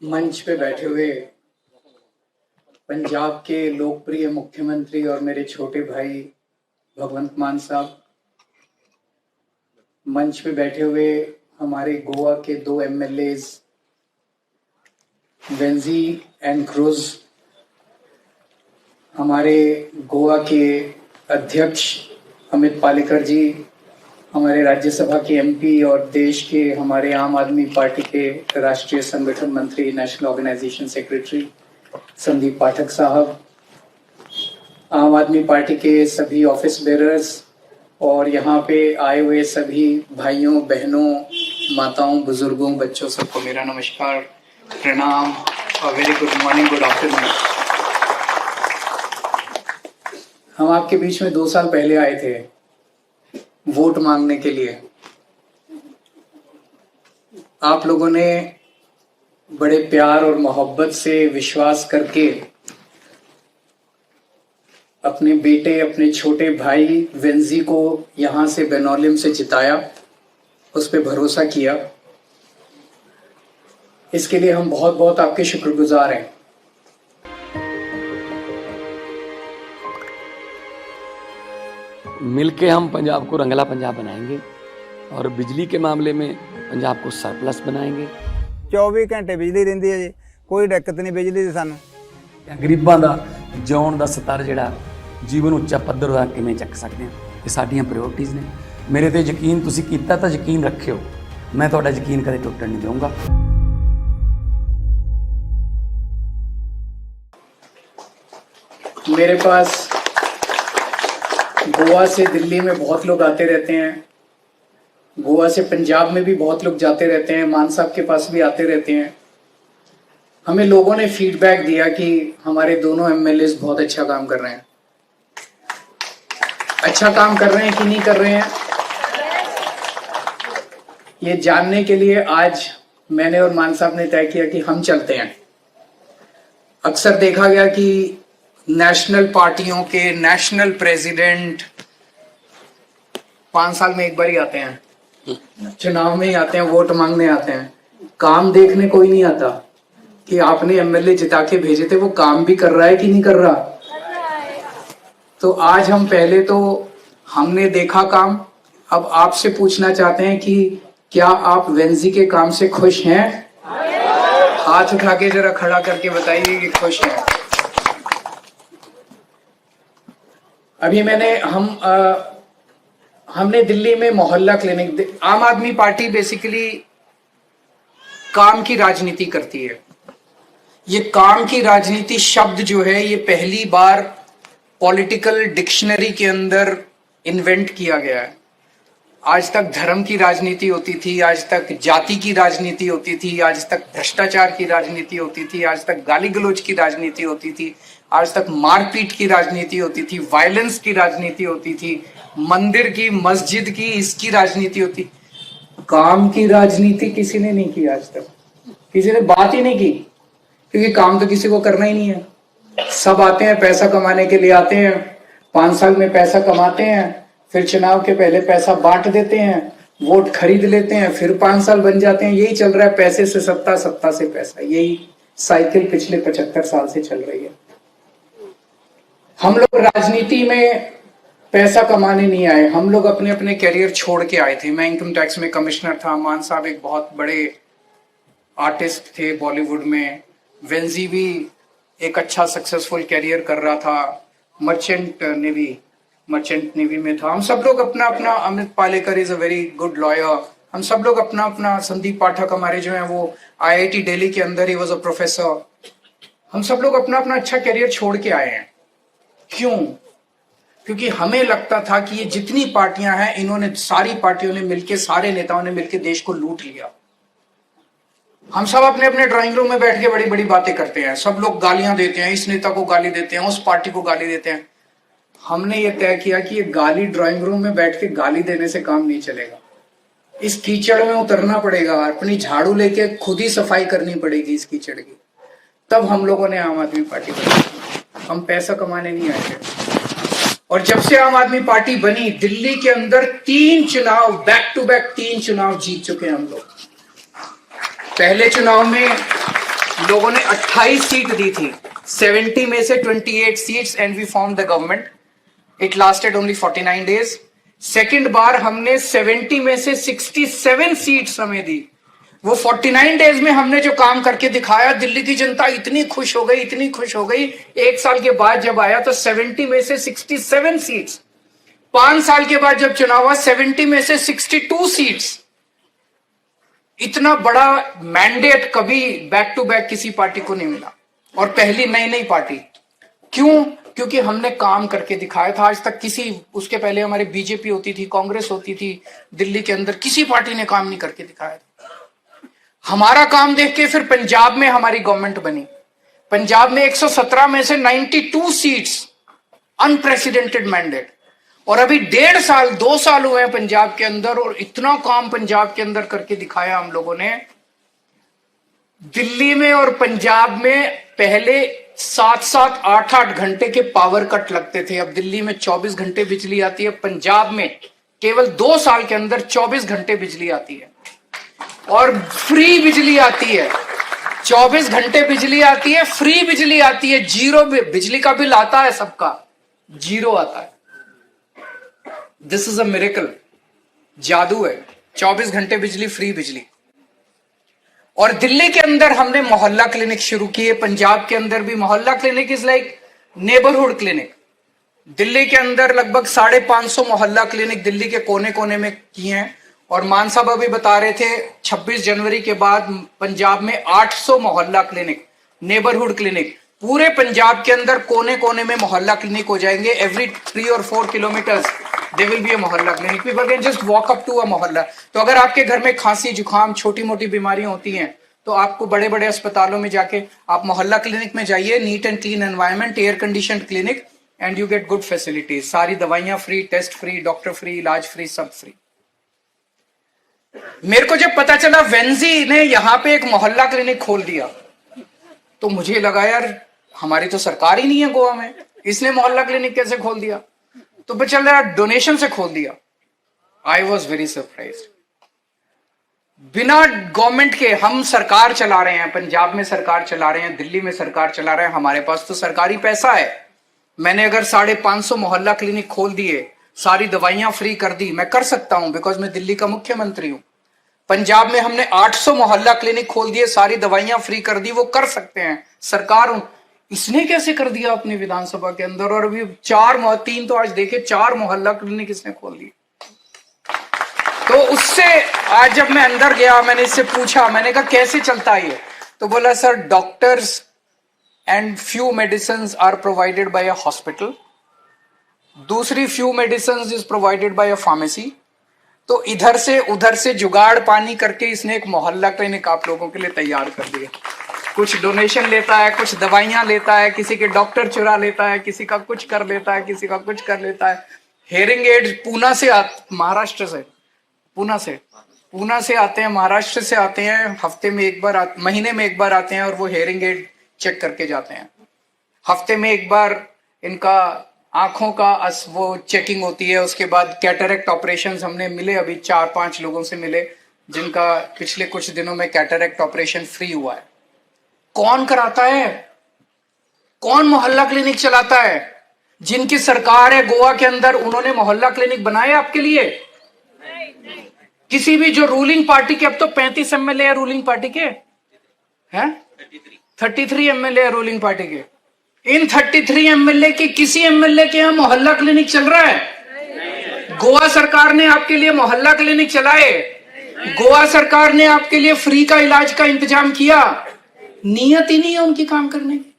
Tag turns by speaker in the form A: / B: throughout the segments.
A: मंच पे बैठे हुए पंजाब के लोकप्रिय मुख्यमंत्री और मेरे छोटे भाई भगवंत मान साहब, मंच पे बैठे हुए हमारे गोवा के 2 एमएलएज वेंजी एंड क्रूज, हमारे गोवा के अध्यक्ष अमित पालेकर जी, हमारे राज्यसभा के एमपी और देश के हमारे आम आदमी पार्टी के राष्ट्रीय संगठन मंत्री, नेशनल ऑर्गेनाइजेशन सेक्रेटरी संदीप पाठक साहब, आम आदमी पार्टी के सभी ऑफिस बेरर्स और यहाँ पे आए हुए सभी भाइयों बहनों, माताओं, बुजुर्गों, बच्चों, सबको मेरा नमस्कार, प्रणाम और very good morning, good afternoon. हम आपके बीच में 2 साल पहले आए थे वोट मांगने के लिए। आप लोगों ने बड़े प्यार और मोहब्बत से विश्वास करके अपने बेटे, अपने छोटे भाई वेंजी को यहां से बेनोलिम से जिताया, उस पर भरोसा किया। इसके लिए हम बहुत बहुत आपके शुक्रगुजार हैं।
B: मिलके हम पंजाब को रंगला पंजाब बनाएंगे और बिजली के मामले में पंजाब को सरप्लस बनाएंगे।
C: 24 घंटे बिजली रहिंदी है जी, कोई दिक्कत नहीं बिजली दी सानू।
B: गरीबां दा जिउण दा स्तर जिहड़ा जीवन उच्चा पੱਧਰ ਦਾ ਕਿਵੇਂ ਚੱਕ ਸਕਦੇ ਹਾਂ, ਇਹ ਸਾਡੀਆਂ ਪ੍ਰਾਇੋਰਟੀਜ਼ ਨੇ। ਮੇਰੇ ਤੇ ਯਕੀਨ ਤੁਸੀਂ ਕੀਤਾ ਤਾਂ ਯਕੀਨ ਰੱਖਿਓ, ਮੈਂ ਤੁਹਾਡਾ ਯਕੀਨ ਕਦੇ ਟੁੱਟਣ ਨਹੀਂ ਦਊਂਗਾ।
A: मेरे पास गोवा से दिल्ली में बहुत लोग आते रहते हैं, गोवा से पंजाब में भी बहुत लोग जाते रहते हैं, मान साहब के पास भी आते रहते हैं। हमें लोगों ने फीडबैक दिया कि हमारे दोनों एमएलएस बहुत अच्छा काम कर रहे हैं। अच्छा काम कर रहे हैं कि नहीं कर रहे हैं, ये जानने के लिए आज मैंने और मान साहब ने तय किया कि हम चलते हैं। अक्सर देखा गया कि नेशनल पार्टियों के नेशनल प्रेसिडेंट 5 साल में एक बार ही आते हैं, चुनाव में ही आते हैं, वोट मांगने आते हैं, काम देखने कोई नहीं आता कि आपने एमएलए जिता के भेजे थे वो काम भी कर रहा है कि नहीं कर रहा। तो आज हम पहले तो हमने देखा काम, अब आपसे पूछना चाहते हैं कि क्या आप वेंजी के काम से खुश हैं? हाथ उठा के जरा खड़ा करके बताइए कि खुश हैं। अभी हमने दिल्ली में मोहल्ला क्लिनिक, आम आदमी पार्टी बेसिकली काम की राजनीति करती है। ये काम की राजनीति शब्द जो है ये पहली बार पॉलिटिकल डिक्शनरी के अंदर इन्वेंट किया गया है। आज तक धर्म की राजनीति होती थी, आज तक जाति की राजनीति होती थी, आज तक भ्रष्टाचार की राजनीति होती थी, आज तक गाली गलौज की राजनीति होती थी, आज तक मारपीट की राजनीति होती थी, वायलेंस की राजनीति होती थी, मंदिर की, मस्जिद की, इसकी राजनीति होती। काम की राजनीति किसी ने नहीं की आज तक, किसी ने बात ही नहीं की, क्योंकि काम तो किसी को करना ही नहीं है। सब आते हैं पैसा कमाने के लिए आते हैं, 5 साल में पैसा कमाते हैं, फिर चुनाव के पहले पैसा बांट देते हैं, वोट खरीद लेते हैं, फिर 5 साल बन जाते हैं। यही चल रहा है, पैसे से सत्ता, सत्ता से पैसा, यही साइकिल पिछले 75 साल से चल रही है। हम लोग राजनीति में पैसा कमाने नहीं आए, हम लोग अपने अपने कैरियर छोड़ के आए थे। मैं इनकम टैक्स में कमिश्नर था, मान साहब एक बहुत बड़े आर्टिस्ट थे बॉलीवुड में, वेंजी भी एक अच्छा सक्सेसफुल कैरियर कर रहा था, मर्चेंट नेवी में था। हम सब लोग अपना अपना, Amit Palekar is a very good lawyer, हम सब लोग अपना अपना, संदीप पाठक हमारे जो है वो आईआईटी दिल्ली के अंदर ही वाज अ प्रोफेसर। हम सब लोग अपना अपना अच्छा कैरियर छोड़ के आए हैं। क्यों? क्योंकि हमें लगता था कि ये जितनी पार्टियां हैं, इन्होंने सारी पार्टियों ने मिलकर, सारे नेताओं ने मिलकर देश को लूट लिया। हम सब अपने अपने ड्राइंग रूम में बैठ के बड़ी बड़ी बातें करते हैं, सब लोग गालियां देते हैं, इस नेता को गाली देते हैं, उस पार्टी को गाली देते हैं। हमने ये तय किया कि ये गाली ड्राइंग रूम में बैठ के गाली देने से काम नहीं चलेगा, इस कीचड़ में उतरना पड़ेगा, अपनी झाड़ू लेके खुद ही सफाई करनी पड़ेगी इस कीचड़ की। तब हम लोगों ने आम आदमी पार्टी बनाई। हम पैसा कमाने नहीं आए थे। और जब से आम आदमी पार्टी बनी, दिल्ली के अंदर 3 चुनाव बैक टू बैक 3 चुनाव जीत चुके हैं हम लोग। पहले चुनाव में लोगों ने 28 सीट दी थी, 70 में से 28 seats and we form the government. It lasted only 49 days. Second बार हमने 70 में से 67 सीट्स हमें दी। वो 49 डेज में हमने जो काम करके दिखाया, दिल्ली की जनता इतनी खुश हो गई, इतनी खुश हो गई। एक साल के बाद जब आया तो 70 में से 67 सीट्स। 5 साल के बाद जब चुनाव हुआ, 70 में से 62 सीट्स। इतना बड़ा मैंडेट कभी बैक टू बैक किसी पार्टी को नहीं मिला, और पहली नई पार्टी। क्यों? क्योंकि हमने काम करके दिखाया था। आज तक किसी, उसके पहले हमारे बीजेपी होती थी, कांग्रेस होती थी दिल्ली के अंदर, किसी पार्टी ने काम नहीं करके दिखाया था। हमारा काम देख के फिर पंजाब में हमारी गवर्नमेंट बनी। पंजाब में 117 में से 92 सीट्स, अनप्रेसिडेंटेड मैंडेट। और अभी 1.5 साल 2 साल हुए हैं पंजाब के अंदर, और इतना काम पंजाब के अंदर करके दिखाया हम लोगों ने। दिल्ली में और पंजाब में पहले 7-7, 8-8 घंटे के पावर कट लगते थे। अब दिल्ली में 24 घंटे बिजली आती है। पंजाब में केवल 2 साल के अंदर 24 घंटे बिजली आती है, और फ्री बिजली आती है। 24 घंटे बिजली आती है, फ्री बिजली आती है, जीरो बिजली का बिल आता है सबका, जीरो आता है। दिस इज अ मिरेकल, जादू है। 24 घंटे बिजली, फ्री बिजली। और दिल्ली के अंदर हमने मोहल्ला क्लिनिक शुरू किए। पंजाब के अंदर भी मोहल्ला clinic is like neighbourhood clinic. Delhi के अंदर लगभग 550 मोहल्ला क्लिनिक दिल्ली के कोने कोने में किए हैं। और मान साहब अभी बता रहे थे 26 जनवरी के बाद पंजाब में 800 मोहल्ला क्लिनिक, नेबरहुड क्लिनिक, पूरे पंजाब के अंदर कोने कोने में मोहल्ला क्लिनिक हो जाएंगे। एवरी 3 और 4 kilometres there will be a mohalla clinic. People can just walk up to a mohalla. तो अगर आपके घर में खांसी, जुकाम, छोटी मोटी बीमारियां होती हैं, तो आपको बड़े बड़े अस्पतालों में जाके आप मोहल्ला क्लिनिक में जाइए। Neat and clean environment, air conditioned clinic, and you get good facilities. सारी दवाइयां free, test free, doctor free, इलाज फ्री, सब फ्री। मेरे को जब पता चला वेंजी ने यहां पे एक मोहल्ला क्लिनिक खोल दिया, तो मुझे लगा यार हमारी तो सरकार ही नहीं है गोवा में, इसने मोहल्ला क्लिनिक कैसे खोल दिया? तो पता चल रहा डोनेशन से खोल दिया। I was very surprise. बिना गवर्नमेंट के हम सरकार चला रहे हैं, पंजाब में सरकार चला रहे हैं, दिल्ली में सरकार चला रहे हैं। हमारे पास तो सरकारी पैसा है। मैंने अगर 550 मोहल्ला क्लिनिक खोल दिए, सारी दवाइयां फ्री कर दी, मैं कर सकता हूं, बिकॉज मैं दिल्ली का मुख्यमंत्री हूं। पंजाब में हमने 800 मोहल्ला क्लिनिक खोल दिए, सारी दवाइयां फ्री कर दी, वो कर सकते हैं, सरकार हूं। इसने कैसे कर दिया अपनी विधानसभा के अंदर? और अभी 3 तो आज देखे 4 मोहल्ला क्लिनिक इसने खोल दिए। तो उससे आज जब मैं अंदर गया, मैंने इससे पूछा, मैंने कहा कैसे चलता है ये? तो बोला sir doctors and few medicine are provided by a hospital, दूसरी few medicine is provided by a pharmacy. तो इधर से उधर से जुगाड़ पानी करके इसने एक मोहल्ला क्लिनिक आप लोगों के लिए तैयार कर दिया। कुछ डोनेशन लेता है, कुछ दवाइयां लेता है, किसी के डॉक्टर चुरा लेता है, किसी का कुछ कर लेता है, किसी का कुछ कर लेता है। हेयरिंग एड्स पूना से महाराष्ट्र से, पूना से आते हैं, महाराष्ट्र से आते हैं, हफ्ते में एक बार, महीने में एक बार आते हैं, और वो हेयरिंग एड चेक करके जाते हैं। हफ्ते में एक बार इनका आंखों का वो चेकिंग होती है। उसके बाद कैटरेक्ट ऑपरेशन हमने मिले, अभी 4-5 लोगों से मिले जिनका पिछले कुछ दिनों में कैटरेक्ट ऑपरेशन फ्री हुआ है। कौन कराता है? कौन मोहल्ला क्लिनिक चलाता है? जिनकी सरकार है गोवा के अंदर, उन्होंने मोहल्ला क्लिनिक बनाए आपके लिए? किसी भी जो रूलिंग पार्टी के, अब तो 35 एमएलए है रूलिंग पार्टी के, हैं 33 एमएलए है रूलिंग पार्टी के। इन 33 एमएलए की किसी एमएलए के यहां मोहल्ला क्लिनिक चल रहा है? गोवा सरकार ने आपके लिए मोहल्ला क्लिनिक चलाए, गोवा सरकार ने आपके लिए फ्री का इलाज का इंतजाम किया। नीयत ही नहीं है उनकी काम करने की।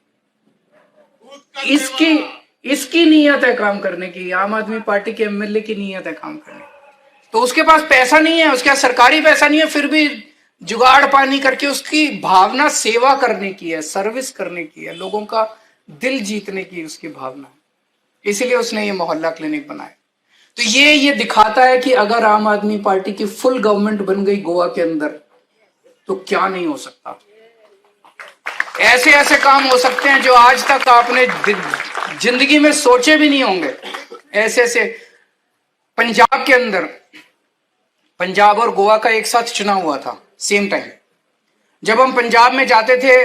A: इसकी नीयत है काम करने की, आम आदमी पार्टी के एमएलए की नीयत है काम करने की। तो उसके पास पैसा नहीं है, उसके पास सरकारी पैसा नहीं है, फिर भी जुगाड़ पानी करके उसकी भावना सेवा करने की है, सर्विस करने की है, लोगों का दिल जीतने की उसकी भावना है। इसीलिए उसने ये मोहल्ला क्लिनिक बनाया। तो ये दिखाता है कि अगर आम आदमी पार्टी की फुल गवर्नमेंट बन गई गोवा के अंदर, तो क्या नहीं हो सकता। ऐसे ऐसे काम हो सकते हैं जो आज तक आपने जिंदगी में सोचे भी नहीं होंगे। ऐसे ऐसे पंजाब के अंदर, पंजाब और गोवा का एक साथ चुनाव हुआ था सेम टाइम। जब हम पंजाब में जाते थे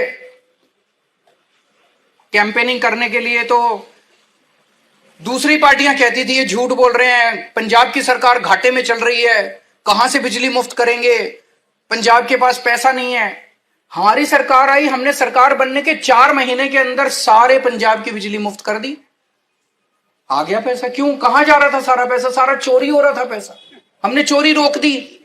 A: कैंपेनिंग करने के लिए तो दूसरी पार्टियां कहती थी ये झूठ बोल रहे हैं, पंजाब की सरकार घाटे में चल रही है, कहां से बिजली मुफ्त करेंगे, पंजाब के पास पैसा नहीं है। हमारी सरकार आई, हमने सरकार बनने के 4 महीने के अंदर सारे पंजाब की बिजली मुफ्त कर दी। आ गया पैसा। क्यों? कहां जा रहा था सारा पैसा? सारा चोरी हो रहा था पैसा। हमने चोरी रोक दी,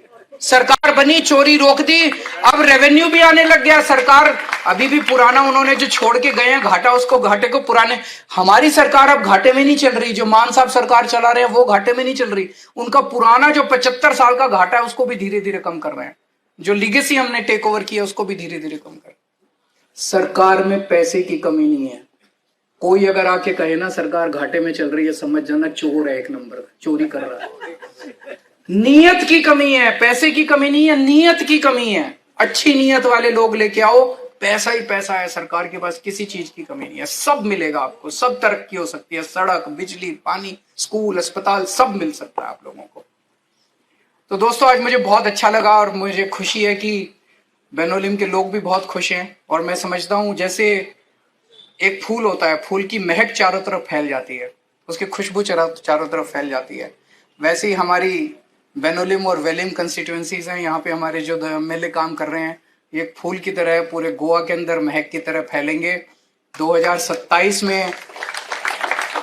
A: सरकार बनी, चोरी रोक दी, अब रेवेन्यू भी आने लग गया। सरकार अभी भी पुराना उन्होंने जो छोड़ के गए हैं घाटा, उसको घाटे को पुराने, हमारी सरकार अब घाटे में नहीं चल रही। जो मान साहब सरकार चला रहे हैं वो घाटे में नहीं चल रही, उनका पुराना जो 75 साल का घाटा है उसको भी धीरे धीरे कम कर रहे हैं। जो लीगेसी हमने टेक ओवर किया उसको भी धीरे धीरे कम कर। सरकार में पैसे की कमी नहीं है। कोई अगर आके कहे ना सरकार घाटे में चल रही है, समझ जाना चोर है, एक नंबर का चोरी कर रहा है। नीयत की कमी है, पैसे की कमी नहीं है, नीयत की कमी है। अच्छी नीयत वाले लोग लेके आओ, पैसा ही पैसा है। सरकार के पास किसी चीज की कमी नहीं है, सब मिलेगा आपको, सब तरक्की हो सकती है। सड़क, बिजली, पानी, स्कूल, अस्पताल सब मिल सकता है आप लोगों को। तो दोस्तों आज मुझे बहुत अच्छा लगा और मुझे खुशी है कि बेनोलिम के लोग भी बहुत खुश हैं। और मैं समझता हूं जैसे एक फूल होता है, फूल की महक चारों तरफ फैल जाती है, उसकी खुशबू चारों तरफ फैल जाती है, वैसे ही हमारी बेनोलिम और वेलिम कंस्टिट्यूएंसीज हैं, यहाँ पे हमारे जो एमएलए काम कर रहे हैं, ये फूल की तरह पूरे गोवा के अंदर महक की तरह फैलेंगे। 2027 में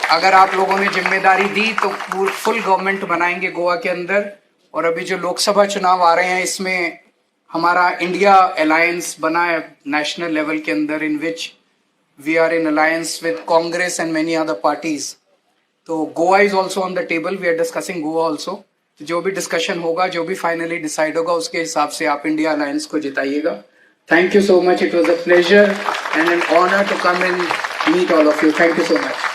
A: अगर आप लोगों ने जिम्मेदारी दी तो फुल गवर्नमेंट बनाएंगे गोवा के अंदर। और अभी जो लोकसभा चुनाव आ रहे हैं इसमें हमारा इंडिया अलायंस बना है नेशनल लेवल के अंदर, in which we are in alliance with Congress and many other parties. तो Goa is also on the table, we are discussing Goa also. जो भी डिस्कशन होगा, जो भी फाइनली डिसाइड होगा, उसके हिसाब से आप इंडिया अलायंस को जिताइएगा। Thank you so much, it was a pleasure and an honour to come and meet all of you. Thank you so much.